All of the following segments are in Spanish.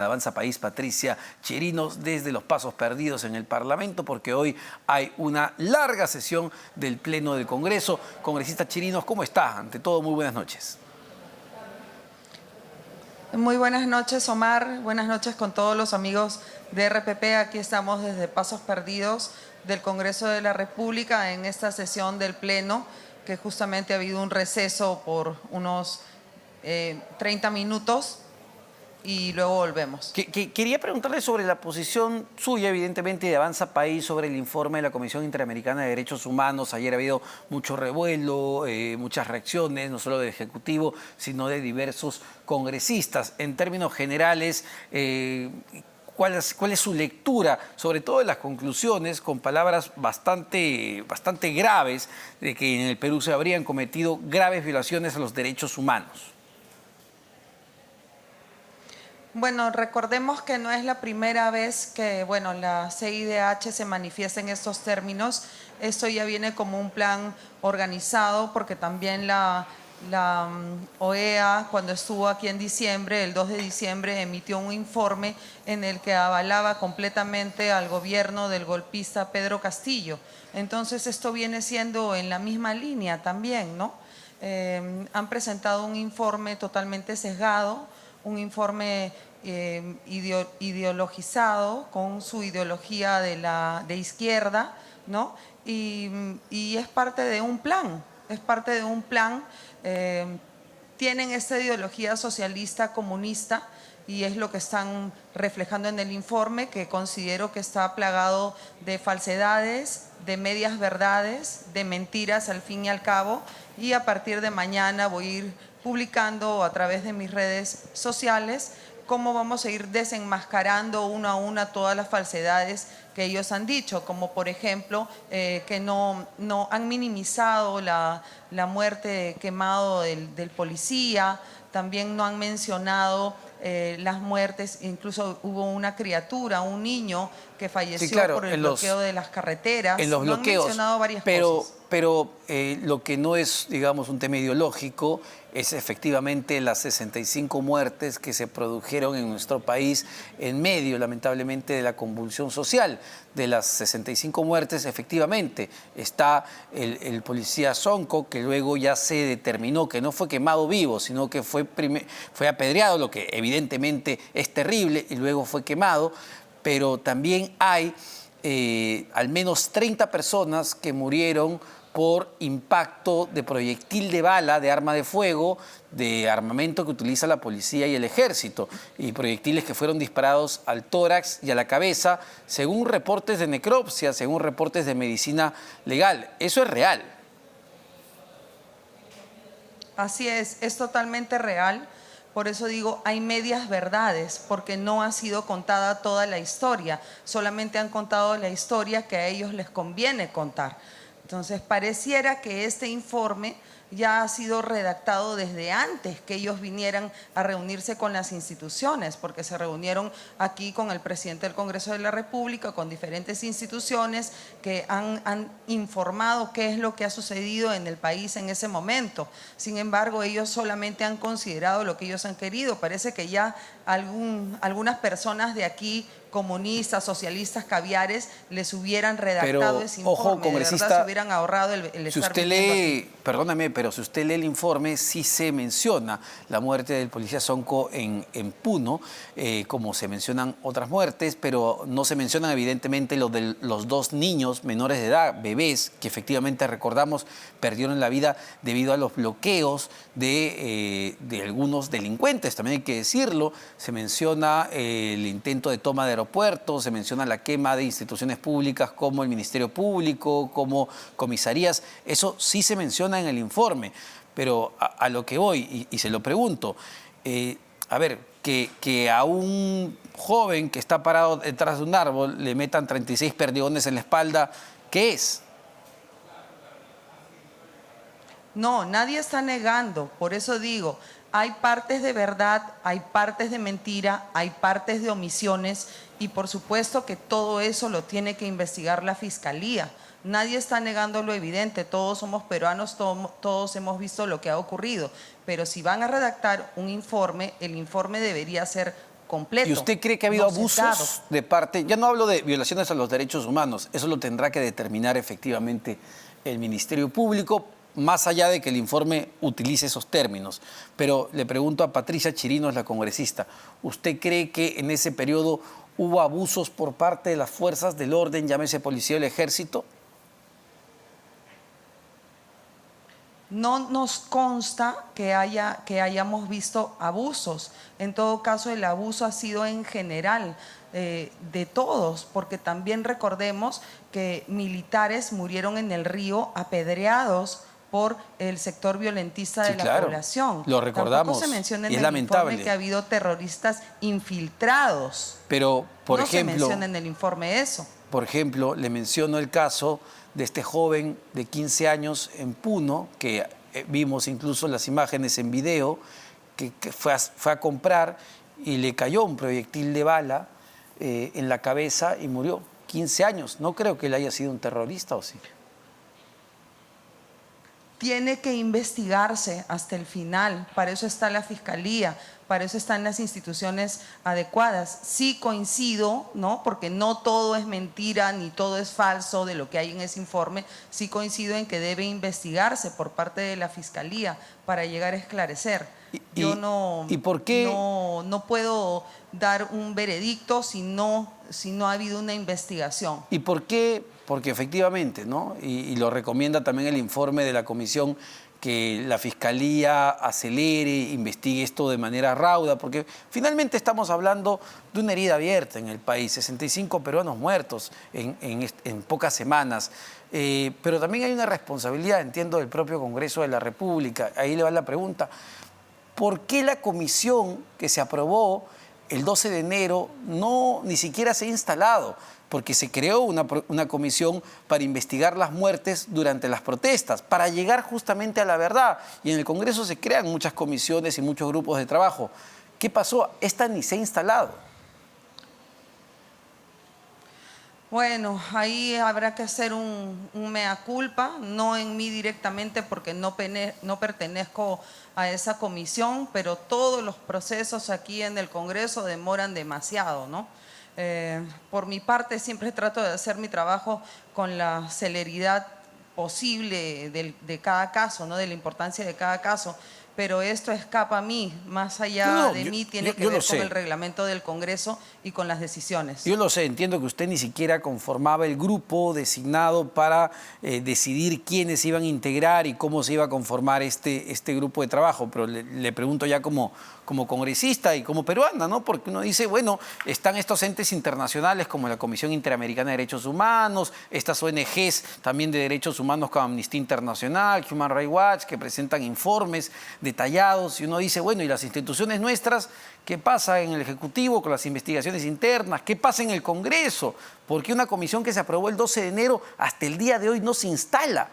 Avanza País, Patricia Chirinos, desde los pasos perdidos en el Parlamento, porque hoy hay una larga sesión del Pleno del Congreso. Congresista Chirinos, ¿cómo está? Ante todo, muy buenas noches. Muy buenas noches, Omar. Buenas noches con todos los amigos de RPP. Aquí estamos desde Pasos Perdidos del Congreso de la República en esta sesión del Pleno, que justamente ha habido un receso por unos 30 minutos. Y luego volvemos. Quería preguntarle sobre la posición suya, evidentemente, de Avanza País sobre el informe de la Comisión Interamericana de Derechos Humanos. Ayer ha habido mucho revuelo, muchas reacciones, no solo del Ejecutivo, sino de diversos congresistas. En términos generales, ¿cuál es su lectura, sobre todo de las conclusiones, con palabras bastante graves, de que en el Perú se habrían cometido graves violaciones a los derechos humanos? Bueno, recordemos que no es la primera vez que la CIDH se manifiesta en estos términos. Esto ya viene como un plan organizado, porque también la OEA, cuando estuvo aquí en diciembre, el 2 de diciembre, emitió un informe en el que avalaba completamente al gobierno del golpista Pedro Castillo. Entonces esto viene siendo en la misma línea también, ¿no? Han presentado un informe totalmente sesgado, un informe ideologizado, con su ideología de izquierda, ¿no? Y es parte de un plan, tienen esta ideología socialista comunista, y es lo que están reflejando en el informe, que considero que está plagado de falsedades, de medias verdades, de mentiras al fin y al cabo. Y a partir de mañana voy a ir publicando a través de mis redes sociales cómo vamos a ir desenmascarando una a una todas las falsedades que ellos han dicho, como por ejemplo que no han minimizado la muerte quemado del policía. También no han mencionado las muertes, incluso hubo una criatura, un niño que falleció, sí, claro, por el bloqueo de las carreteras. En los bloqueos, han mencionado varias cosas. Pero lo que no es, digamos, un tema ideológico es efectivamente las 65 muertes que se produjeron en nuestro país en medio, lamentablemente, de la convulsión social. De las 65 muertes, efectivamente, está el policía Sonko, que luego ya se determinó que no fue quemado vivo, sino que fue apedreado, lo que evidentemente es terrible, y luego fue quemado. Pero también hay al menos 30 personas que murieron por impacto de proyectil de bala, de arma de fuego, de armamento que utiliza la policía y el ejército, y proyectiles que fueron disparados al tórax y a la cabeza, según reportes de necropsia, según reportes de medicina legal. Eso es real. Así es totalmente real. Por eso digo, hay medias verdades, porque no ha sido contada toda la historia. Solamente han contado la historia que a ellos les conviene contar. Entonces, pareciera que este informe ya ha sido redactado desde antes que ellos vinieran a reunirse con las instituciones, porque se reunieron aquí con el presidente del Congreso de la República, con diferentes instituciones que han informado qué es lo que ha sucedido en el país en ese momento. Sin embargo, ellos solamente han considerado lo que ellos han querido. Parece que ya algunas personas de aquí, comunistas, socialistas, caviares, les hubieran redactado ese informe. Ojo, congresista, de verdad se hubieran ahorrado el si estar usted lee, perdóname, pero si usted lee el informe, sí se menciona la muerte del policía Sonko en Puno, como se mencionan otras muertes, pero no se mencionan evidentemente los dos niños menores de edad, bebés, que efectivamente recordamos perdieron la vida debido a los bloqueos de algunos delincuentes, también hay que decirlo. Se menciona el intento de toma de aeropuertos, se menciona la quema de instituciones públicas como el Ministerio Público, como comisarías. Eso sí se menciona en el informe, pero a lo que voy, y se lo pregunto, a ver, que a un joven que está parado detrás de un árbol le metan 36 perdigones en la espalda, ¿qué es? No, nadie está negando, por eso digo, hay partes de verdad, hay partes de mentira, hay partes de omisiones, y por supuesto que todo eso lo tiene que investigar la Fiscalía. Nadie está negando lo evidente, todos somos peruanos, todos hemos visto lo que ha ocurrido, pero si van a redactar un informe, el informe debería ser completo. ¿Y usted cree que ha habido no sesgado. abusos de parte? Ya no hablo de violaciones a los derechos humanos, eso lo tendrá que determinar efectivamente el Ministerio Público, más allá de que el informe utilice esos términos. Pero le pregunto a Patricia Chirinos, la congresista, ¿usted cree que en ese periodo hubo abusos por parte de las fuerzas del orden, llámese policía o el ejército? No nos consta que hayamos visto abusos. En todo caso, el abuso ha sido en general de todos, porque también recordemos que militares murieron en el río apedreados por el sector violentista de la población. Lo recordamos. Tampoco se menciona en y es el lamentable informe que ha habido terroristas infiltrados. Pero, por ejemplo, no se menciona en el informe eso. Por ejemplo, le menciono el caso de este joven de 15 años en Puno, que vimos incluso las imágenes en video, que fue a comprar y le cayó un proyectil de bala en la cabeza y murió. 15 años. No creo que él haya sido un terrorista, ¿o sí? Tiene que investigarse hasta el final, para eso está la Fiscalía, para eso están las instituciones adecuadas. Sí coincido, ¿no? Porque no todo es mentira ni todo es falso de lo que hay en ese informe, sí coincido en que debe investigarse por parte de la Fiscalía para llegar a esclarecer. Yo ¿Y por qué? No puedo dar un veredicto si no ha habido una investigación. ¿Y por qué? Porque efectivamente, ¿no? Y lo recomienda también el informe de la comisión, que la Fiscalía acelere, investigue esto de manera rauda, porque finalmente estamos hablando de una herida abierta en el país, 65 peruanos muertos en pocas semanas. Pero también hay una responsabilidad, entiendo, del propio Congreso de la República. Ahí le va la pregunta. ¿Por qué la comisión que se aprobó el 12 de enero ni siquiera se ha instalado? Porque se creó una comisión para investigar las muertes durante las protestas, para llegar justamente a la verdad. Y en el Congreso se crean muchas comisiones y muchos grupos de trabajo. ¿Qué pasó? Esta ni se ha instalado. Bueno, ahí habrá que hacer un mea culpa, no en mí directamente porque no pertenezco a esa comisión, pero todos los procesos aquí en el Congreso demoran demasiado, ¿no? Por mi parte siempre trato de hacer mi trabajo con la celeridad posible de cada caso, ¿no? De la importancia de cada caso. Pero esto escapa a mí, más allá de mí, tiene que ver con el reglamento del Congreso y con las decisiones. Yo lo sé, entiendo que usted ni siquiera conformaba el grupo designado para decidir quiénes iban a integrar y cómo se iba a conformar este grupo de trabajo, pero le pregunto ya como congresista y como peruana, ¿no? Porque uno dice, bueno, están estos entes internacionales como la Comisión Interamericana de Derechos Humanos, estas ONGs también de derechos humanos como Amnistía Internacional, Human Rights Watch, que presentan informes detallados, y uno dice, bueno, ¿y las instituciones nuestras? ¿Qué pasa en el Ejecutivo con las investigaciones internas? ¿Qué pasa en el Congreso? Porque una comisión que se aprobó el 12 de enero hasta el día de hoy no se instala.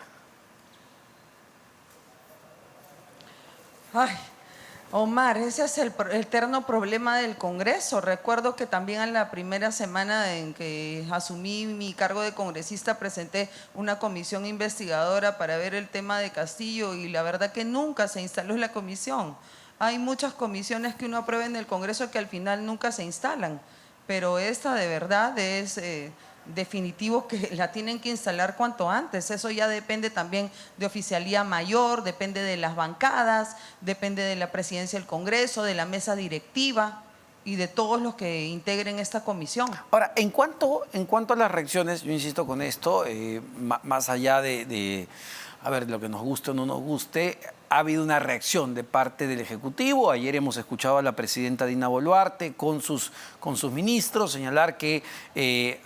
Ay, Omar, ese es el eterno problema del Congreso. Recuerdo que también en la primera semana en que asumí mi cargo de congresista presenté una comisión investigadora para ver el tema de Castillo y la verdad que nunca se instaló la comisión. Hay muchas comisiones que uno aprueba en el Congreso que al final nunca se instalan, pero esta de verdad es definitivo que la tienen que instalar cuanto antes. Eso ya depende también de oficialía mayor, depende de las bancadas, depende de la presidencia del Congreso, de la mesa directiva y de todos los que integren esta comisión. Ahora, en cuanto a las reacciones, yo insisto con esto, más allá de a ver, lo que nos guste o no nos guste, ha habido una reacción de parte del Ejecutivo. Ayer hemos escuchado a la presidenta Dina Boluarte con sus ministros señalar que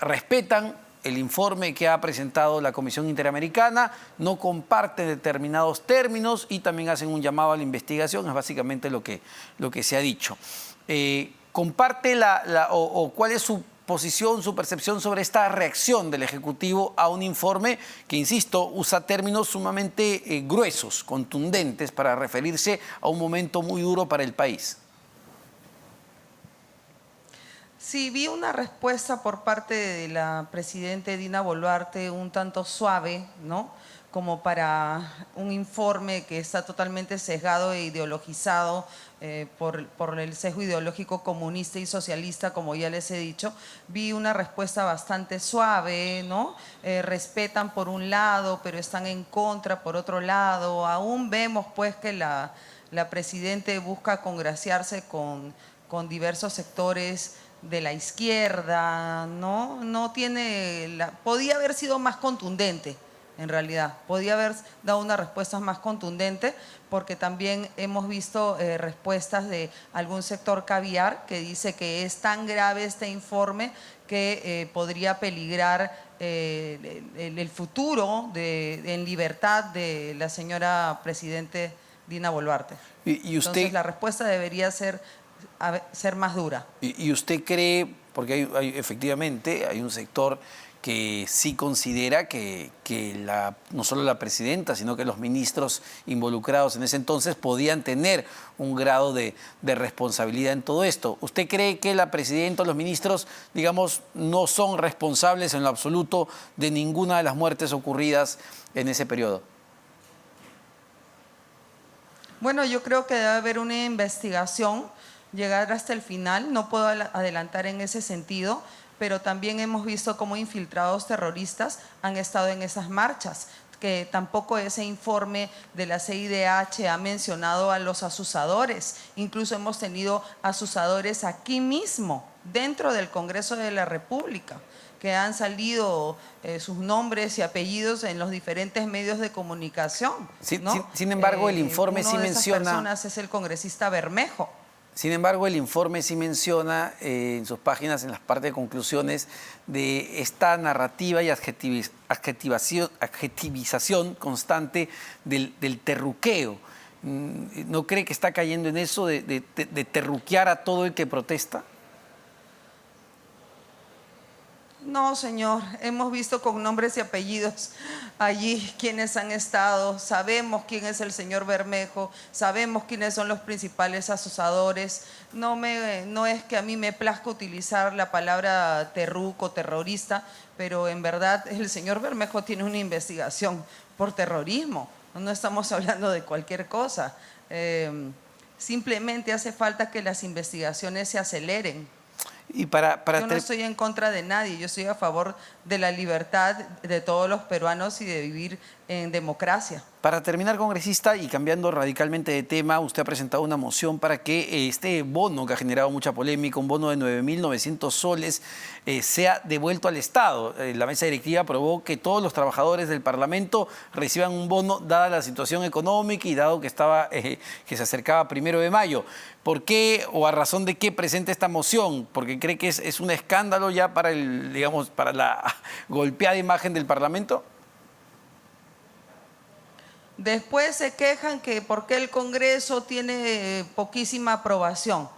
respetan el informe que ha presentado la Comisión Interamericana, no comparten determinados términos y también hacen un llamado a la investigación, es básicamente lo que se ha dicho. ¿Comparte o cuál es su posición, su percepción sobre esta reacción del Ejecutivo a un informe que, insisto, usa términos sumamente gruesos, contundentes, para referirse a un momento muy duro para el país? Sí, vi una respuesta por parte de la presidenta Dina Boluarte un tanto suave, ¿no? como para un informe que está totalmente sesgado e ideologizado por el sesgo ideológico comunista y socialista, como ya les he dicho. Vi una respuesta bastante suave, ¿no? Respetan por un lado, pero están en contra por otro lado. Aún vemos pues que la Presidente busca congraciarse con diversos sectores de la izquierda, ¿no? No tiene podía haber sido más contundente. En realidad, podía haber dado una respuesta más contundente, porque también hemos visto respuestas de algún sector caviar que dice que es tan grave este informe que podría peligrar el futuro en libertad de la señora Presidente Dina Boluarte. ¿Y usted, entonces la respuesta debería ser más dura. ¿Y usted cree, porque efectivamente hay un sector que sí considera que no solo la presidenta, sino que los ministros involucrados en ese entonces podían tener un grado de responsabilidad en todo esto? ¿Usted cree que la presidenta o los ministros, digamos, no son responsables en lo absoluto de ninguna de las muertes ocurridas en ese periodo? Bueno, yo creo que debe haber una investigación, llegar hasta el final. No puedo adelantar en ese sentido, pero también hemos visto cómo infiltrados terroristas han estado en esas marchas, que tampoco ese informe de la CIDH ha mencionado a los asusadores. Incluso hemos tenido asusadores aquí mismo, dentro del Congreso de la República, que han salido sus nombres y apellidos en los diferentes medios de comunicación, ¿no? Sin embargo, el informe sí menciona... Una de esas personas es el congresista Bermejo. Sin embargo, el informe sí menciona en sus páginas, en las partes de conclusiones, de esta narrativa y adjetivización constante del terruqueo. ¿No cree que está cayendo en eso de terruquear a todo el que protesta? No, señor, hemos visto con nombres y apellidos allí quienes han estado, sabemos quién es el señor Bermejo, sabemos quiénes son los principales asusadores. No es que a mí me plazca utilizar la palabra terruco, terrorista, pero en verdad el señor Bermejo tiene una investigación por terrorismo, no estamos hablando de cualquier cosa. Simplemente hace falta que las investigaciones se aceleren. Y yo no estoy en contra de nadie, yo estoy a favor de la libertad de todos los peruanos y de vivir en democracia. Para terminar, congresista, y cambiando radicalmente de tema, usted ha presentado una moción para que este bono, que ha generado mucha polémica, un bono de 9.900 soles, sea devuelto al Estado. La mesa directiva aprobó que todos los trabajadores del Parlamento reciban un bono, dada la situación económica y dado que se acercaba 1 de mayo. ¿Por qué o a razón de qué presenta esta moción? ¿Porque cree que es un escándalo ya para para la golpeada imagen del Parlamento? Después se quejan que por qué el Congreso tiene poquísima aprobación.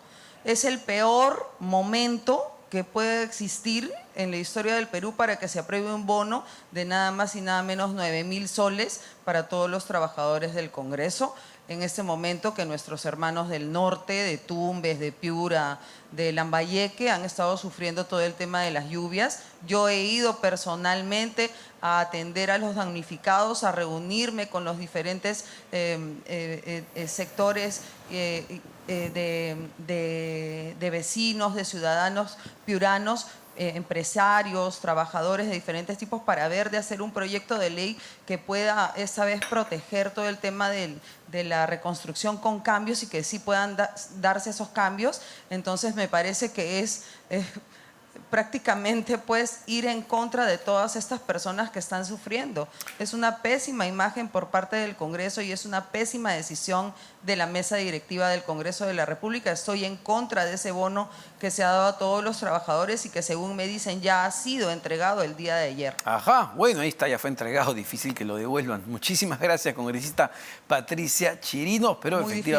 Es el peor momento que puede existir en la historia del Perú para que se apruebe un bono de nada más y nada menos 9.000 soles para todos los trabajadores del Congreso. En este momento que nuestros hermanos del norte, de Tumbes, de Piura, de Lambayeque, han estado sufriendo todo el tema de las lluvias. Yo he ido personalmente a atender a los damnificados, a reunirme con los diferentes sectores de vecinos, de ciudadanos piuranos, empresarios, trabajadores de diferentes tipos, para ver de hacer un proyecto de ley que pueda esta vez proteger todo el tema de la reconstrucción con cambios y que sí puedan darse esos cambios. Entonces me parece que es prácticamente pues ir en contra de todas estas personas que están sufriendo. Es una pésima imagen por parte del Congreso y es una pésima decisión de la mesa directiva del Congreso de la República. Estoy en contra de ese bono que se ha dado a todos los trabajadores y que, según me dicen, ya ha sido entregado el día de ayer. Ajá, bueno, ahí está, ya fue entregado, difícil que lo devuelvan. Muchísimas gracias, congresista Patricia Chirinos, pero efectivamente...